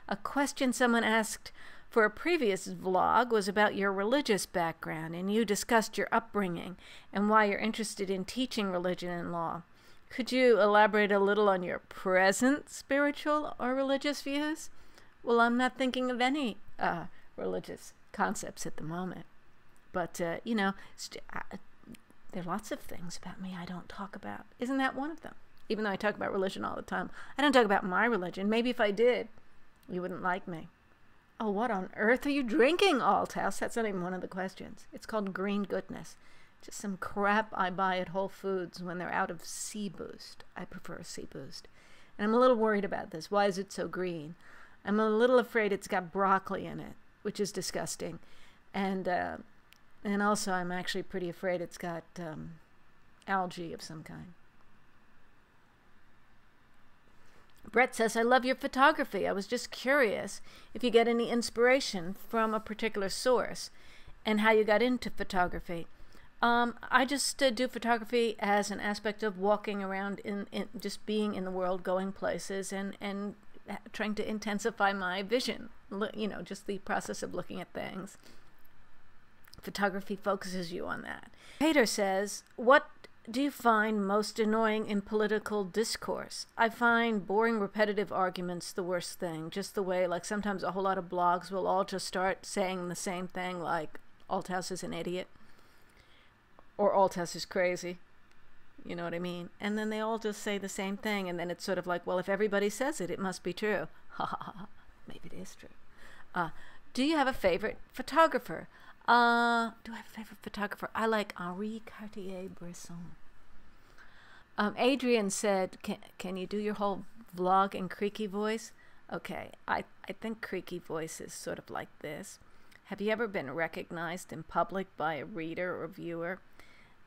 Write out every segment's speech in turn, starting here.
A question someone asked for a previous vlog was about your religious background, and you discussed your upbringing and why you're interested in teaching religion and law. Could you elaborate a little on your present spiritual or religious views? Well, I'm not thinking of any religious concepts at the moment. But, you know, there are lots of things about me I don't talk about. Isn't that one of them? Even though I talk about religion all the time. I don't talk about my religion. Maybe if I did, you wouldn't like me. Oh, what on earth are you drinking, Althouse? That's not even one of the questions. It's called Green Goodness. Just some crap I buy at Whole Foods when they're out of Sea Boost. I prefer Sea Boost. And I'm a little worried about this. Why is it so green? I'm a little afraid it's got broccoli in it, which is disgusting. And also I'm actually pretty afraid it's got algae of some kind. Brett says, I love your photography. I was just curious if you get any inspiration from a particular source and how you got into photography. I just do photography as an aspect of walking around, in just being in the world, going places, and trying to intensify my vision. You know, just the process of looking at things. Photography focuses you on that. Peter says, what do you find most annoying in political discourse? I find boring, repetitive arguments the worst thing. Just the way, like, sometimes a whole lot of blogs will all just start saying the same thing, like, Althouse is an idiot. Or Althouse is crazy. You know what I mean? And then they all just say the same thing, and then it's sort of like, well, if everybody says it, it must be true. Ha ha ha. Maybe it is true. Do you have a favorite photographer? Do I have a favorite photographer? I like Henri Cartier-Bresson. Adrian said, can you do your whole vlog in creaky voice? Okay, I think creaky voice is sort of like this. Have you ever been recognized in public by a reader or viewer?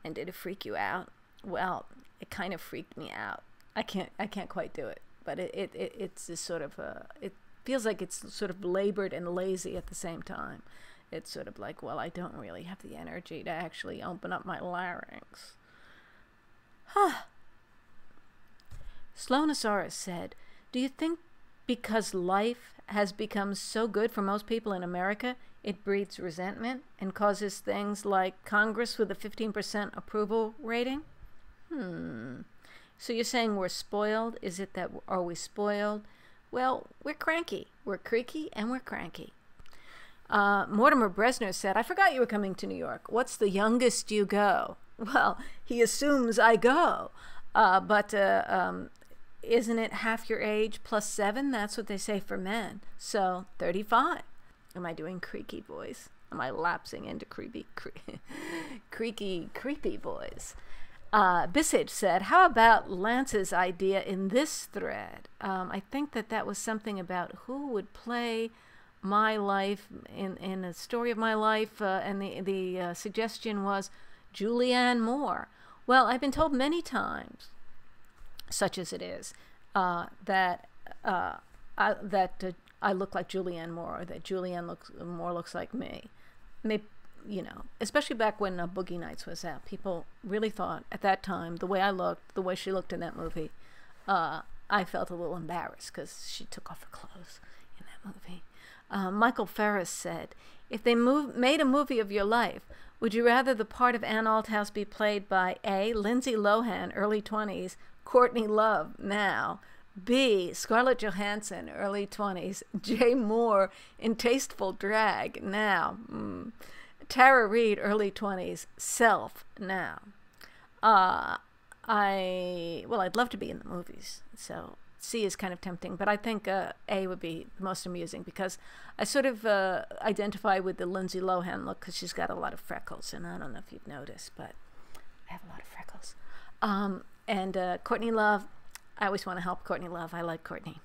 And did it freak you out? Well, it kind of freaked me out. I can't quite do it, but it's this sort of it feels like it's sort of labored and lazy at the same time. It's sort of like, well, I don't really have the energy to actually open up my larynx. Huh. Sloanosaurus said, do you think because life has become so good for most people in America, it breeds resentment and causes things like Congress with a 15% approval rating? So you're saying we're spoiled? Is it that, are we spoiled? Well, we're cranky. We're creaky and we're cranky. Mortimer Bresner said, I forgot you were coming to New York. What's the youngest you go? Well, he assumes I go. But isn't it half your age plus 7? That's what they say for men. So 35. Am I doing creaky voice? Am I lapsing into creepy voice? Bissage said, how about Lance's idea in this thread? I think that was something about who would play my life in a story of my life, and the suggestion was Julianne Moore. Well, I've been told many times, such as it is, that I look like Julianne Moore, or that Julianne Moore looks like me. Maybe, you know, especially back when Boogie Nights was out, people really thought at that time the way I looked, the way she looked in that movie, I felt a little embarrassed because she took off her clothes in that movie. Michael Ferris said, if they made a movie of your life, would you rather the part of Ann Althouse be played by A, Lindsay Lohan, early 20s, Courtney Love, now, B, Scarlett Johansson, early 20s, Jay Moore in tasteful drag, now, Tara Reid, early 20s, Self, now? I'd love to be in the movies, so C is kind of tempting, but I think A would be the most amusing because I sort of identify with the Lindsay Lohan look because she's got a lot of freckles, and I don't know if you've noticed, but I have a lot of freckles. And Courtney Love, I always want to help Courtney Love. I like Courtney.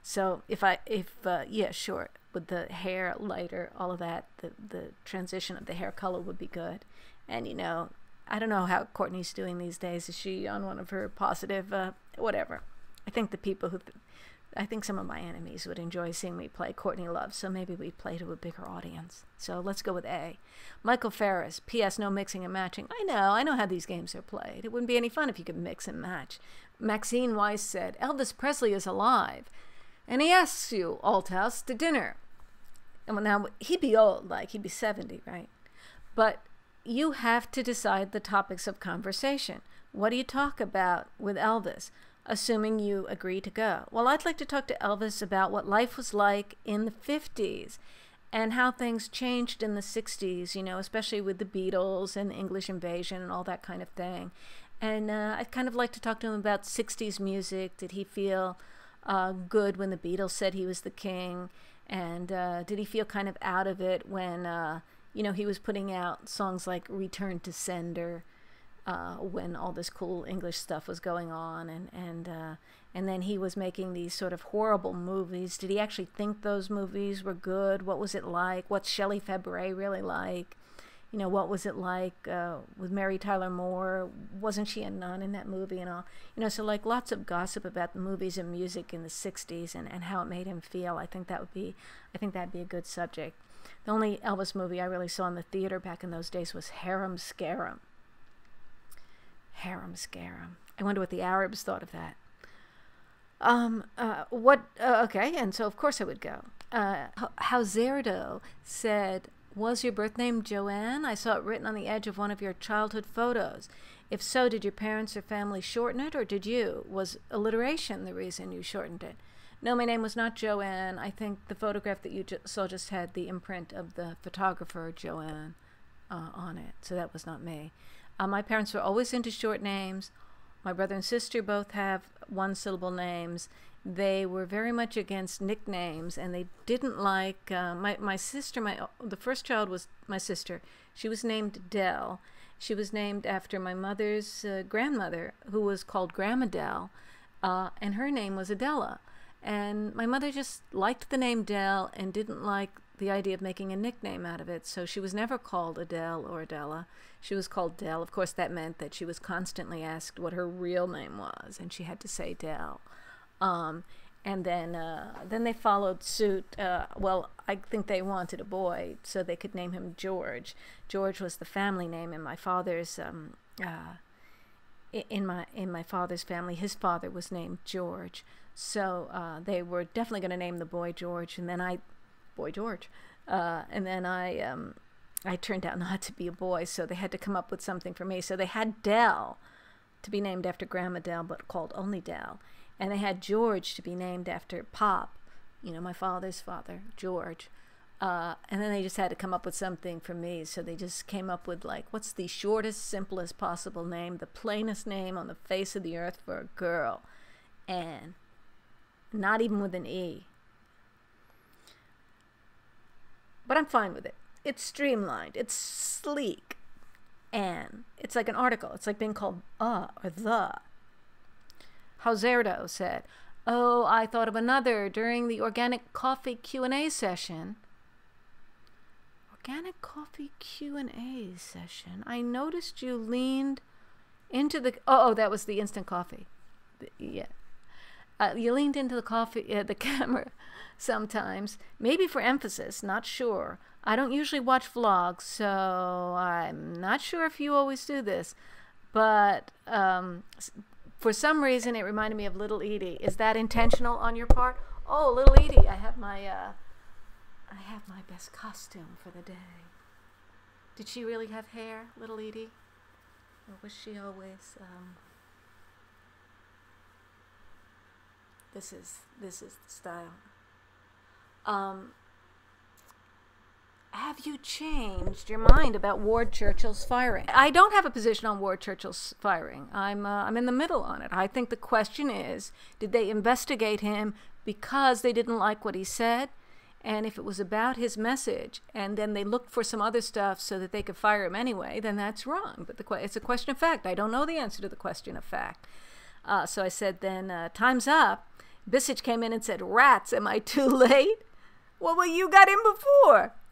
So yeah, sure, with the hair lighter, all of that, the transition of the hair color would be good. And, you know, I don't know how Courtney's doing these days. Is she on one of her positive, whatever. I think I think some of my enemies would enjoy seeing me play Courtney Love, so maybe we play to a bigger audience. So let's go with A. Michael Ferris, P.S. No mixing and matching. I know how these games are played. It wouldn't be any fun if you could mix and match. Maxine Weiss said, Elvis Presley is alive. and he asks you, Althouse, to dinner. And now, he'd be old, like, he'd be 70, right? But you have to decide the topics of conversation. What do you talk about with Elvis, assuming you agree to go? Well, I'd like to talk to Elvis about what life was like in the 50s and how things changed in the 60s, you know, especially with the Beatles and the English invasion and all that kind of thing. And I'd kind of like to talk to him about 60s music. Did he feel good when the Beatles said he was the king? And did he feel kind of out of it when, you know, he was putting out songs like Return to Sender, when all this cool English stuff was going on, and then he was making these sort of horrible movies. Did he actually think those movies were good? What was it like? What's Shelley Fabares really like? You know, what was it like with Mary Tyler Moore? Wasn't she a nun in that movie and all? You know, so like lots of gossip about the movies and music in the 60s and how it made him feel. I think that'd be a good subject. The only Elvis movie I really saw in the theater back in those days was Harem Scarum. Harem Scarum. I wonder what the Arabs thought of that. Okay, and so of course I would go. Hauzerdo said, was your birth name Joanne? I saw it written on the edge of one of your childhood photos. If so, did your parents or family shorten it, or did you? Was alliteration the reason you shortened it? No, my name was not Joanne. I think the photograph that you saw just had the imprint of the photographer, Joanne, on it, so that was not me. My parents were always into short names. My brother and sister both have one-syllable names. They were very much against nicknames, and they didn't like my sister. The first child was my sister. She was named Dell. She was named after my mother's grandmother, who was called Grandma Dell, and her name was Adela. And my mother just liked the name Dell and didn't like the idea of making a nickname out of it, so she was never called Adele or Adela. She was called Dell. Of course, that meant that she was constantly asked what her real name was, and she had to say Dell. And then they followed suit. Well, I think they wanted a boy, so they could name him George. George was the family name in my father's in my father's family. His father was named George, so they were definitely going to name the boy George, and then I turned out not to be a boy, so they had to come up with something for me. So they had Dell to be named after Grandma Dell, but called only Dell. And they had George to be named after Pop, you know, my father's father, George. And then they just had to come up with something for me. So they just came up with, like, what's the shortest, simplest possible name, the plainest name on the face of the earth for a girl. And not even with an E. But I'm fine with it. It's streamlined. It's sleek. And it's like an article. It's like being called or the. Hauzerdo said, oh, I thought of another during the organic coffee Q&A session. Organic coffee Q&A session. I noticed you leaned into the... Oh, that was the instant coffee. Yeah. You leaned into the camera sometimes, maybe for emphasis, not sure. I don't usually watch vlogs, so I'm not sure if you always do this, but for some reason it reminded me of Little Edie. Is that intentional on your part? Oh, Little Edie, I have my best costume for the day. Did she really have hair, Little Edie? Or was she always This is the style. Have you changed your mind about Ward Churchill's firing? I don't have a position on Ward Churchill's firing. I'm in the middle on it. I think the question is, did they investigate him because they didn't like what he said? And if it was about his message, and then they looked for some other stuff so that they could fire him anyway, then that's wrong. But it's a question of fact. I don't know the answer to the question of fact. So I said then, time's up. Bissich came in and said, rats, am I too late? Well, you got in before.